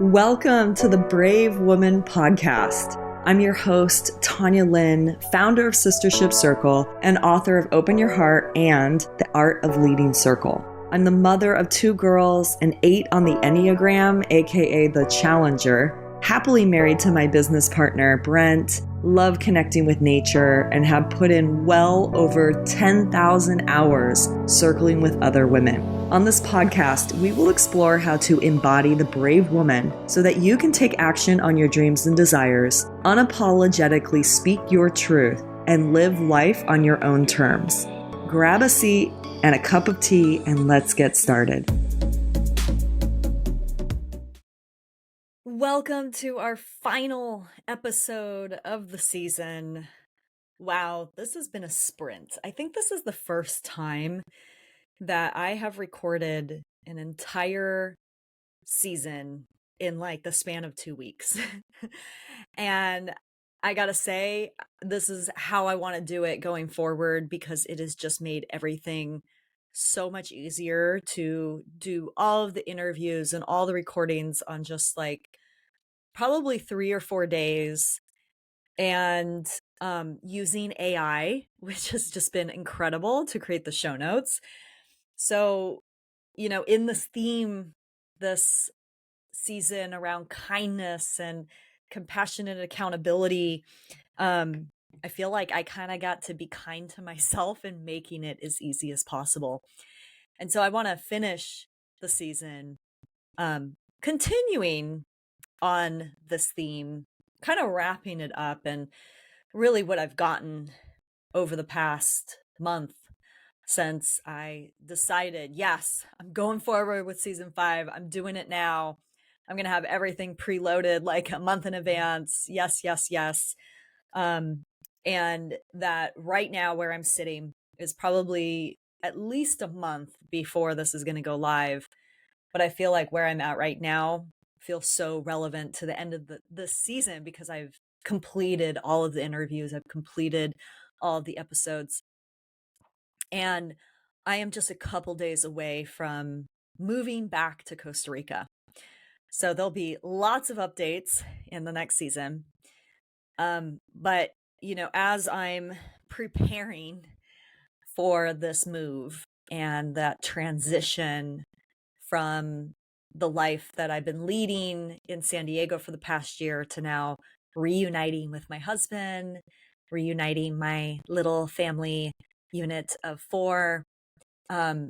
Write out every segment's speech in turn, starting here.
Welcome to the Brave Woman Podcast. I'm your host, Tanya Lynn, founder of Sistership Circle and author of Open Your Heart and The Art of Leading Circle. I'm the mother of 2 girls, an 8 on the Enneagram, aka the Challenger, happily married to my business partner, Brent, love connecting with nature, and have put in well over 10,000 hours circling with other women. On this podcast, we will explore how to embody the brave woman so that you can take action on your dreams and desires, unapologetically speak your truth, and live life on your own terms. Grab a seat and a cup of tea, and let's get started. Welcome to our final episode of the season. Wow, this has been a sprint. I think this is the first time that I have recorded an entire season in like the span of 2 weeks. And I gotta say, this is how I want to do it going forward because it has just made everything so much easier to do all of the interviews and all the recordings on just like probably 3 or 4 days, and using AI, which has just been incredible to create the show notes. So, in this theme, this season around kindness and compassionate accountability, I feel like I kind of got to be kind to myself and making it as easy as possible. And so I want to finish the season continuing on this theme, kind of wrapping it up, and really what I've gotten over the past month since I decided, yes, I'm going forward with season 5. I'm doing it now. I'm going to have everything preloaded like a month in advance. Yes, yes, yes. And that right now where I'm sitting is probably at least a month before this is going to go live. But I feel like where I'm at right now feels so relevant to the end of the season because I've completed all of the interviews. I've completed all of the episodes. And I am just a couple days away from moving back to Costa Rica. So there'll be lots of updates in the next season. But, as I'm preparing for this move and that transition from the life that I've been leading in San Diego for the past year to now reuniting with my husband, reuniting my little family unit of 4, I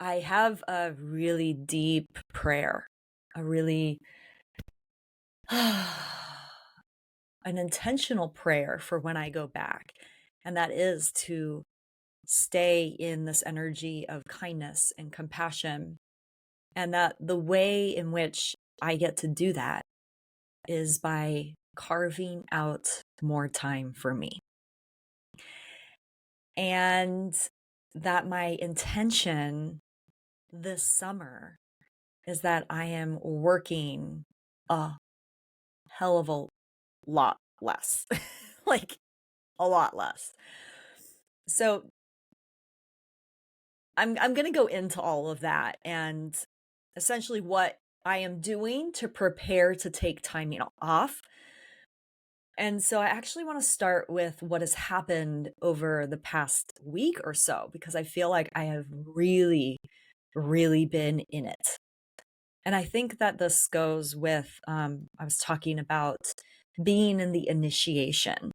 have a really deep prayer, a really an intentional prayer for when I go back. And that is to stay in this energy of kindness and compassion. And that the way in which I get to do that is by carving out more time for me. And that my intention this summer is that I am working a hell of a lot less, like a lot less. So I'm going to go into all of that and essentially what I am doing to prepare to take time off. And so I actually want to start with what has happened over the past week or so, because I feel like I have really, really been in it. And I think that this goes with, I was talking about being in the initiation,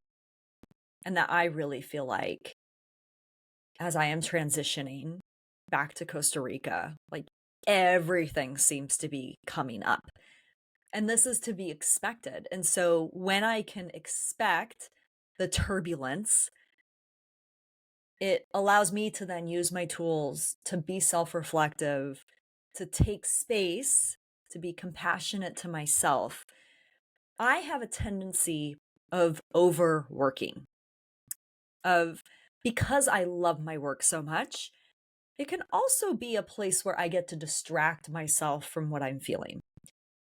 and that I really feel like as I am transitioning back to Costa Rica, like everything seems to be coming up. And this is to be expected. And so when I can expect the turbulence, it allows me to then use my tools to be self-reflective, to take space, to be compassionate to myself. I have a tendency of overworking, because I love my work so much, it can also be a place where I get to distract myself from what I'm feeling.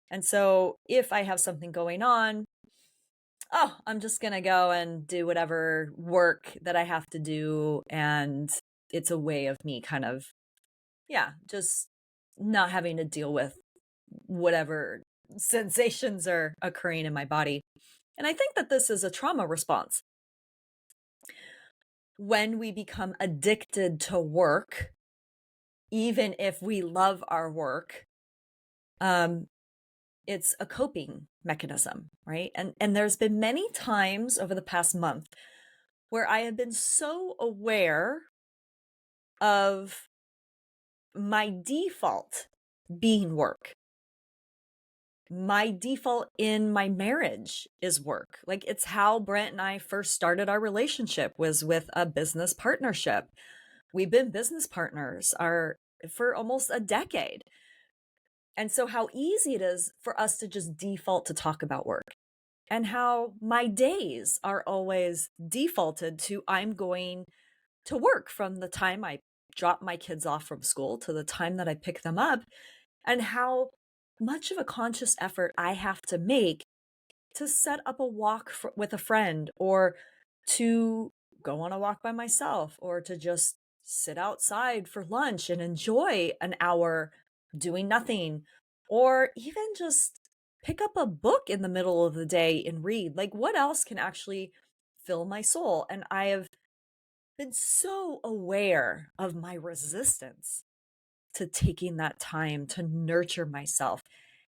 And so if I have something going on, I'm just going to go and do whatever work that I have to do. And it's a way of me kind of, just not having to deal with whatever sensations are occurring in my body. And I think that this is a trauma response. When we become addicted to work, even if we love our work, um, it's a coping mechanism, right? And there's been many times over the past month where I have been so aware of my default being work. My default in my marriage is work. Like, it's how Brent and I first started our relationship, was with a business partnership. We've been business partners for almost a decade. And so how easy it is for us to just default to talk about work, and how my days are always defaulted to, I'm going to work from the time I drop my kids off from school to the time that I pick them up, and how much of a conscious effort I have to make to set up a walk with a friend, or to go on a walk by myself, or to just sit outside for lunch and enjoy an hour doing nothing, or even just pick up a book in the middle of the day and read. Like, what else can actually fill my soul? And I have been so aware of my resistance to taking that time to nurture myself.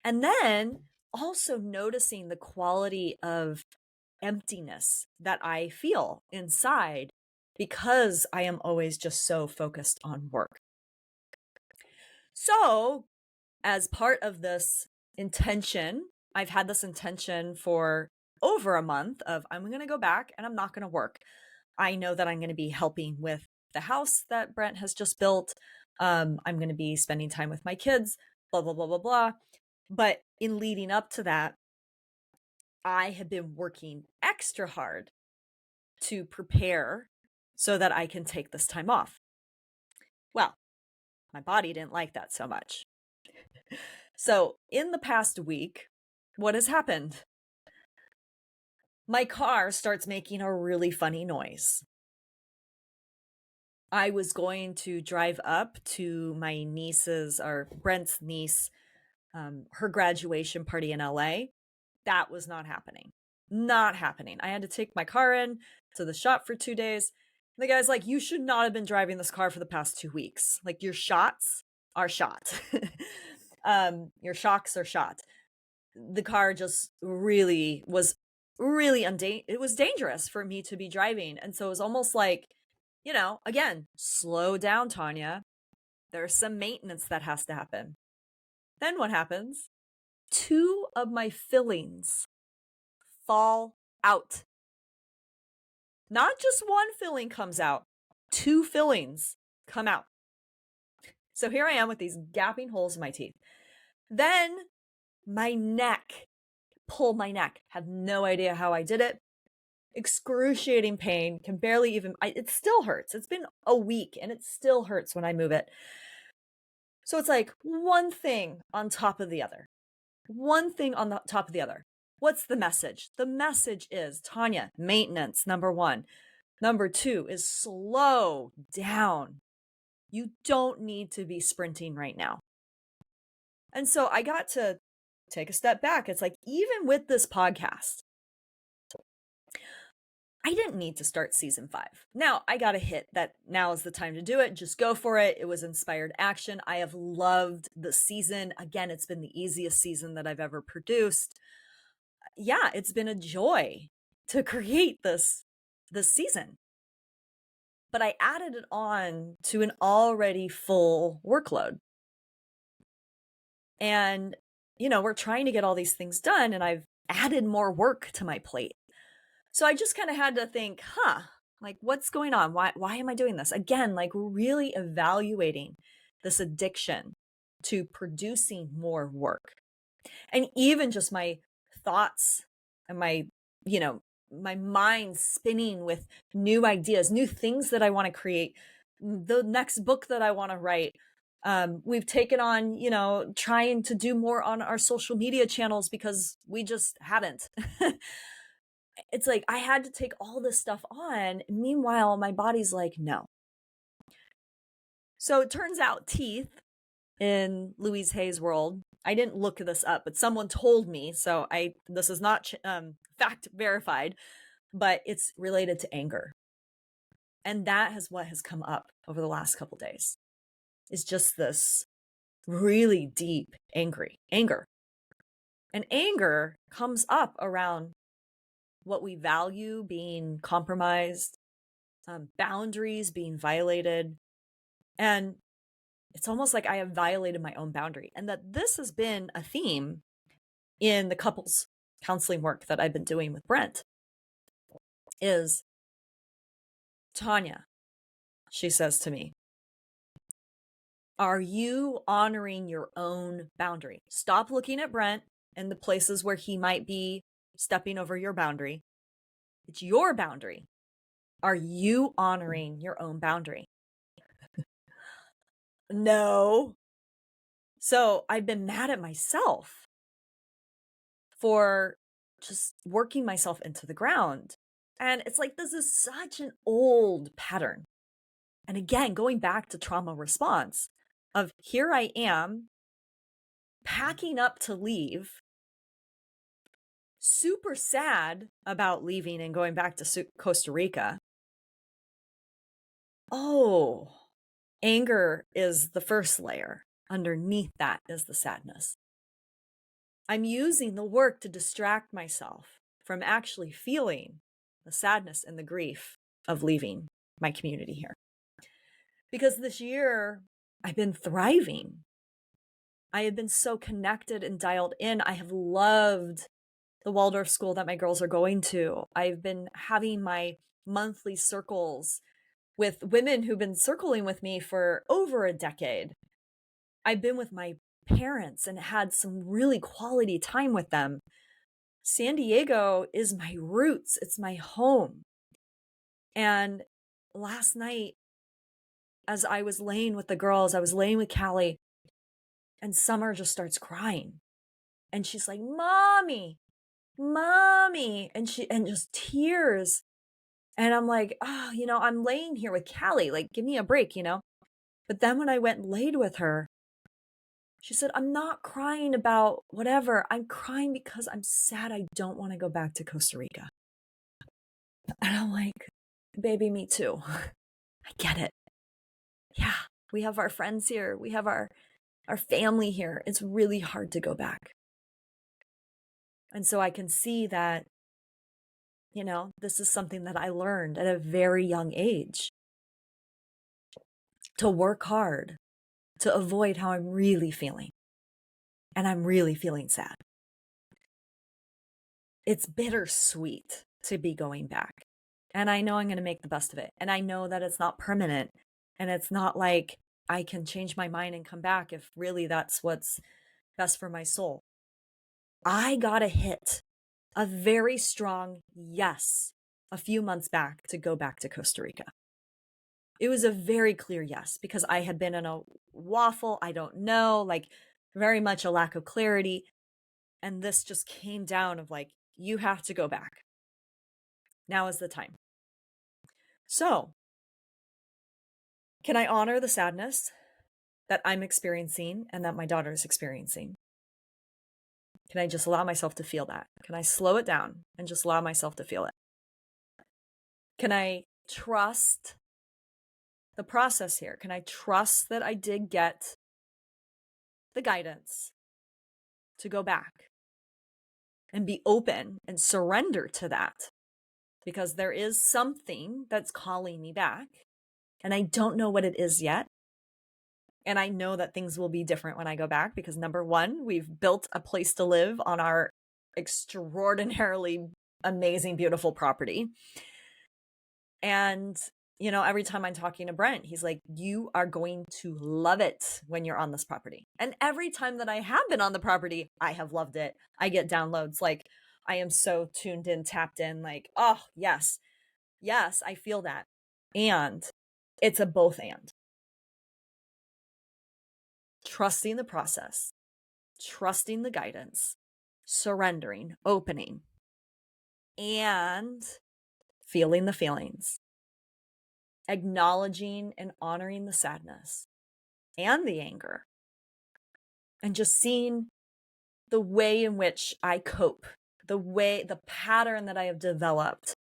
And then also noticing the quality of emptiness that I feel inside, because I am always just so focused on work. So, as part of this intention, I've had this intention for over a month of, I'm going to go back and I'm not going to work. I know that I'm going to be helping with the house that Brent has just built. I'm going to be spending time with my kids, blah, blah, blah, blah, blah. But in leading up to that, I have been working extra hard to prepare so that I can take this time off. Well, my body didn't like that so much. So in the past week, what has happened? My car starts making a really funny noise. I was going to drive up to my niece's, or Brent's niece, her graduation party in LA. That was not happening. Not happening. I had to take my car in to the shop for 2 days. The guy's like, you should not have been driving this car for the past 2 weeks. Like, your shots are shot. Your shocks are shot. The car just really was it was dangerous for me to be driving. And so it was almost like, again, slow down, Tanya. There's some maintenance that has to happen. Then what happens? 2 of my fillings fall out. Not just one filling comes out, 2 fillings come out. So here I am with these gaping holes in my teeth. Then my neck, pull my neck. Have no idea how I did it. Excruciating pain, can barely even, it still hurts. It's been a week and it still hurts when I move it. So it's like one thing on top of the other. One thing on the top of the other. What's the message? The message is, Tanya, maintenance, number 1. Number 2 is slow down. You don't need to be sprinting right now. And so I got to take a step back. It's like, even with this podcast, I didn't need to start season 5. Now I got a hit that now is the time to do it. Just go for it. It was inspired action. I have loved the season. Again, it's been the easiest season that I've ever produced. Yeah, it's been a joy to create this season. But I added it on to an already full workload. And, we're trying to get all these things done, and I've added more work to my plate. So I just kind of had to think, like, what's going on? Why am I doing this? Again, like, really evaluating this addiction to producing more work. And even just my thoughts and my mind spinning with new ideas, new things that I want to create, the next book that I want to write. We've taken on, trying to do more on our social media channels because we just haven't. It's like I had to take all this stuff on. Meanwhile, my body's like, no. So it turns out teeth in Louise Hay's world I didn't look this up, but someone told me, so this is not fact verified, but it's related to anger. And that is what has come up over the last couple days. Is just this really deep anger. And anger comes up around what we value being compromised, boundaries being violated. And it's almost like I have violated my own boundary. And that this has been a theme in the couples counseling work that I've been doing with Brent is Tanya, she says to me, are you honoring your own boundary? Stop looking at Brent and the places where he might be stepping over your boundary. It's your boundary. Are you honoring your own boundary? No. So I've been mad at myself for just working myself into the ground. And it's like, this is such an old pattern. And again, going back to trauma response of here I am packing up to leave, super sad about leaving and going back to Costa Rica. Oh, anger is the first layer. Underneath that is the sadness. I'm using the work to distract myself from actually feeling the sadness and the grief of leaving my community here. Because this year, I've been thriving. I have been so connected and dialed in. I have loved the Waldorf school that my girls are going to. I've been having my monthly circles with women who've been circling with me for over a decade. I've been with my parents and had some really quality time with them. San Diego is my roots. It's my home. And last night, as I was laying with the girls, I was laying with Callie, and Summer just starts crying. And she's like, Mommy, Mommy. And just tears. And I'm like, oh, I'm laying here with Callie. Like, give me a break, But then when I went and laid with her, she said, I'm not crying about whatever. I'm crying because I'm sad. I don't want to go back to Costa Rica. And I'm like, baby, me too. I get it. Yeah, we have our friends here. We have our family here. It's really hard to go back. And so I can see that, this is something that I learned at a very young age. To work hard, to avoid how I'm really feeling. And I'm really feeling sad. It's bittersweet to be going back. And I know I'm going to make the best of it. And I know that it's not permanent. And it's not like I can change my mind and come back if really that's what's best for my soul. I got a hit, a very strong yes, a few months back to go back to Costa Rica. It was a very clear yes, because I had been in a waffle, I don't know, like very much a lack of clarity. And this just came down of like, you have to go back. Now is the time. So, can I honor the sadness that I'm experiencing and that my daughter is experiencing? Can I just allow myself to feel that? Can I slow it down and just allow myself to feel it? Can I trust the process here? Can I trust that I did get the guidance to go back and be open and surrender to that? Because there is something that's calling me back, and I don't know what it is yet. And I know that things will be different when I go back because number one, we've built a place to live on our extraordinarily amazing, beautiful property. And, every time I'm talking to Brent, he's like, you are going to love it when you're on this property. And every time that I have been on the property, I have loved it. I get downloads. Like, I am so tuned in, tapped in, like, oh, yes, I feel that. And it's a both and. Trusting the process, trusting the guidance, surrendering, opening, and feeling the feelings, acknowledging and honoring the sadness and the anger, and just seeing the way in which I cope, the pattern that I have developed.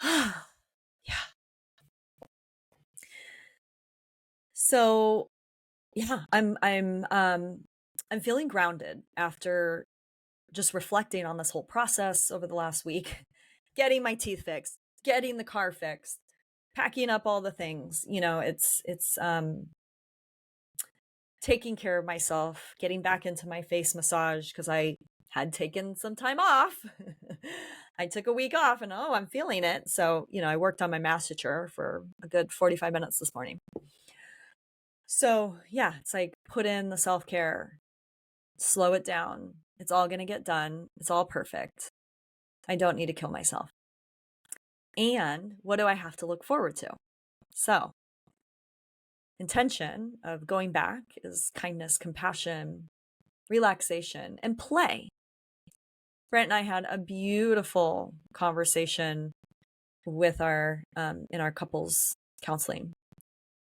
Yeah. So, yeah, I'm feeling grounded after just reflecting on this whole process over the last week, getting my teeth fixed, getting the car fixed, packing up all the things. It's taking care of myself, getting back into my face massage because I had taken some time off. I took a week off and I'm feeling it. So, I worked on my massature for a good 45 minutes this morning. So, yeah, it's like put in the self care, slow it down. It's all going to get done. It's all perfect. I don't need to kill myself. And what do I have to look forward to? So, intention of going back is kindness, compassion, relaxation, and play. Brent and I had a beautiful conversation with our in our couples counseling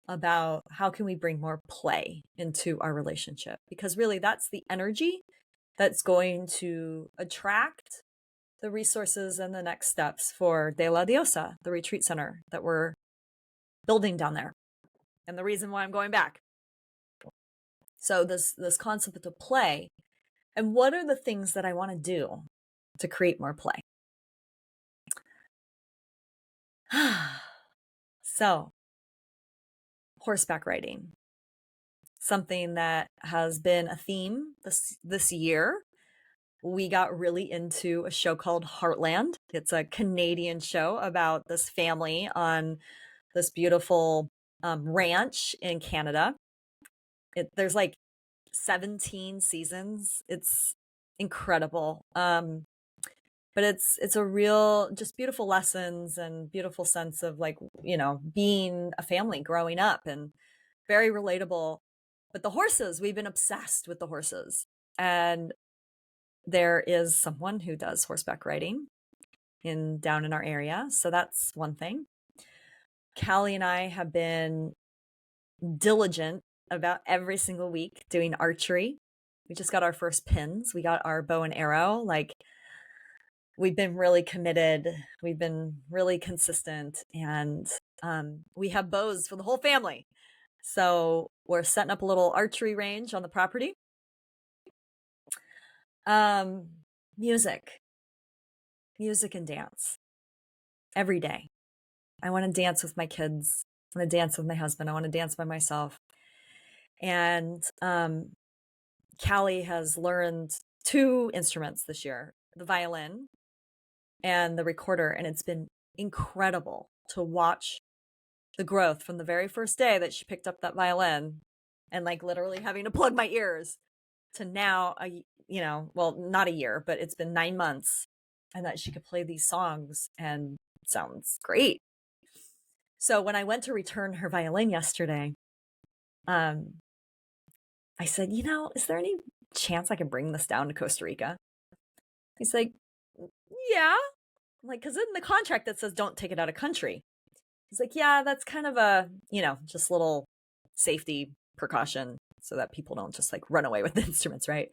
about how can we bring more play into our relationship, because really that's the energy that's going to attract the resources and the next steps for De La Diosa, the retreat center that we're building down there, and the reason why I'm going back. So this concept of play, and what are the things that I want to do to create more play? So, horseback riding, something that has been a theme this year. We got really into a show called Heartland. It's a Canadian show about this family on this beautiful ranch in Canada. There's like 17 seasons. It's incredible. But it's a real, just beautiful lessons and beautiful sense of like, being a family growing up, and very relatable. But the horses, we've been obsessed with the horses. And there is someone who does horseback riding down in our area. So that's one thing. Callie and I have been diligent about every single week doing archery. We just got our first pins. We got our bow and arrow. Like, we've been really committed. We've been really consistent, and we have bows for the whole family. So we're setting up a little archery range on the property. Music and dance every day. I want to dance with my kids. I want to dance with my husband. I want to dance by myself. And Callie has learned 2 instruments this year, the violin and the recorder. And it's been incredible to watch the growth from the very first day that she picked up that violin and like literally having to plug my ears to now, well, not a year, but it's been 9 months, and that she could play these songs and it sounds great. So when I went to return her violin yesterday, I said, is there any chance I could bring this down to Costa Rica? He's like, yeah. I'm like, because in the contract that says don't take it out of country. He's like, yeah, that's kind of a, just little safety precaution so that people don't just like run away with the instruments, right?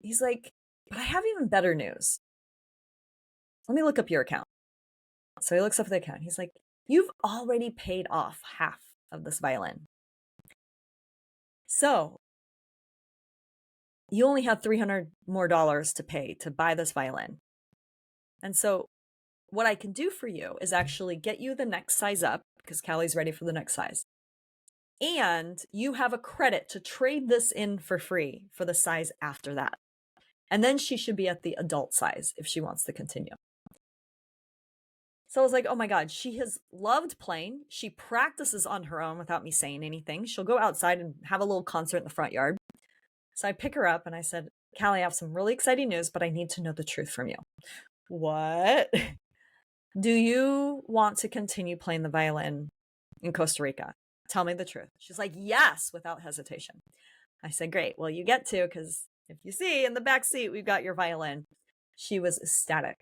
He's like, but I have even better news. Let me look up your account. So he looks up the account. He's like, you've already paid off half of this violin. So you only have $300 more to pay to buy this violin. And so what I can do for you is actually get you the next size up, because Callie's ready for the next size. And you have a credit to trade this in for free for the size after that. And then she should be at the adult size if she wants to continue. So I was like, oh my God, she has loved playing. She practices on her own without me saying anything. She'll go outside and have a little concert in the front yard. So I pick her up and I said, Callie, I have some really exciting news, but I need to know the truth from you. What? Do you want to continue playing the violin in Costa Rica? Tell me the truth. She's like, yes, without hesitation. I said, great. Well, you get to, because if you see in the back seat, we've got your violin. She was ecstatic.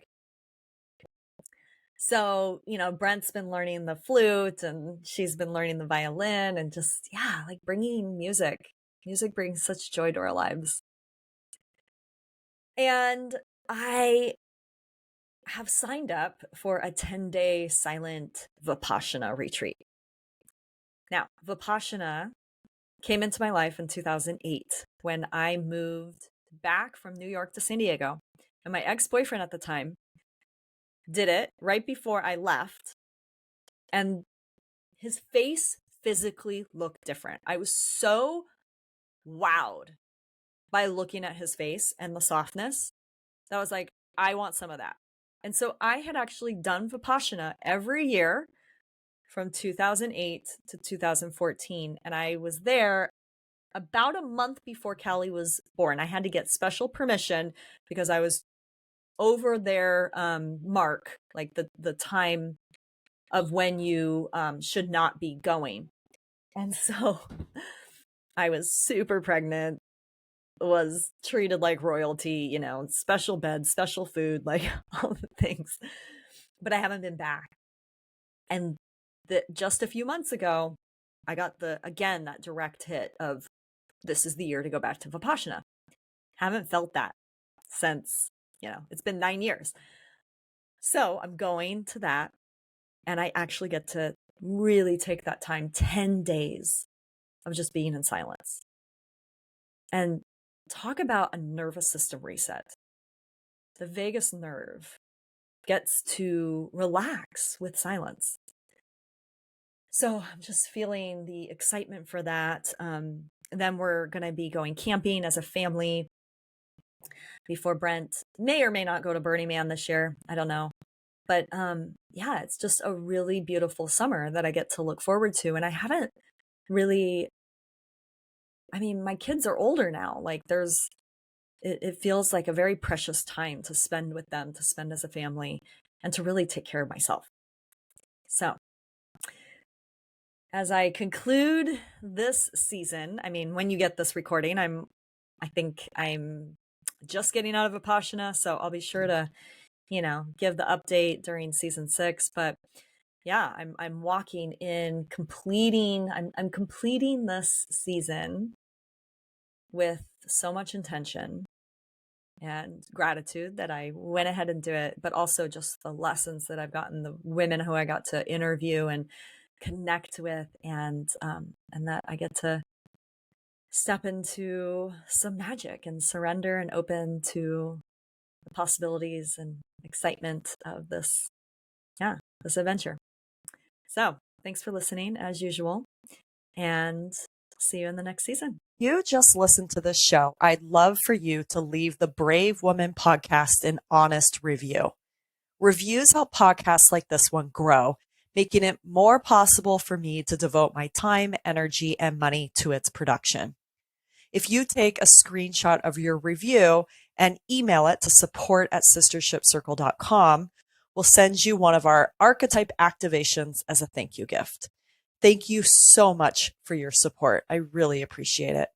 So, Brent's been learning the flute and she's been learning the violin, and just, like bringing music Music brings such joy to our lives. And I have signed up for a 10-day silent Vipassana retreat. Now, Vipassana came into my life in 2008 when I moved back from New York to San Diego. And my ex-boyfriend at the time did it right before I left. And his face physically looked different. I was so wowed by looking at his face and the softness that I was like, I want some of that. And so I had actually done Vipassana every year from 2008 to 2014. And I was there about a month before Callie was born. I had to get special permission because I was over their mark, like the time of when you should not be going. And so I was super pregnant, was treated like royalty, you know, special bed, special food, like all the things. But I haven't been back. And just a few months ago, I got that direct hit of this is the year to go back to Vipassana. Haven't felt that since, it's been 9 years. So I'm going to that, and I actually get to really take that time, 10 days of just being in silence. And talk about a nervous system reset. The vagus nerve gets to relax with silence. So I'm just feeling the excitement for that. Then we're going to be going camping as a family before Brent may or may not go to Burning Man this year. I don't know. But yeah, it's just a really beautiful summer that I get to look forward to. And I haven't really, my kids are older now. Like it feels like a very precious time to spend with them, to spend as a family, and to really take care of myself. So as I conclude this season, when you get this recording, I think I'm just getting out of Vipassana, so I'll be sure to, give the update during season 6. But yeah, I'm walking in, I'm completing this season with so much intention and gratitude that I went ahead and do it, but also just the lessons that I've gotten, the women who I got to interview and connect with, and that I get to step into some magic and surrender and open to the possibilities and excitement of this adventure. So thanks for listening as usual, and see you in the next season. You just listened to this show. I'd love for you to leave the Brave Woman podcast an honest review. Reviews help podcasts like this one grow, making it more possible for me to devote my time, energy, and money to its production. If you take a screenshot of your review and email it to support@sistershipcircle.com, we'll send you one of our archetype activations as a thank you gift. Thank you so much for your support. I really appreciate it.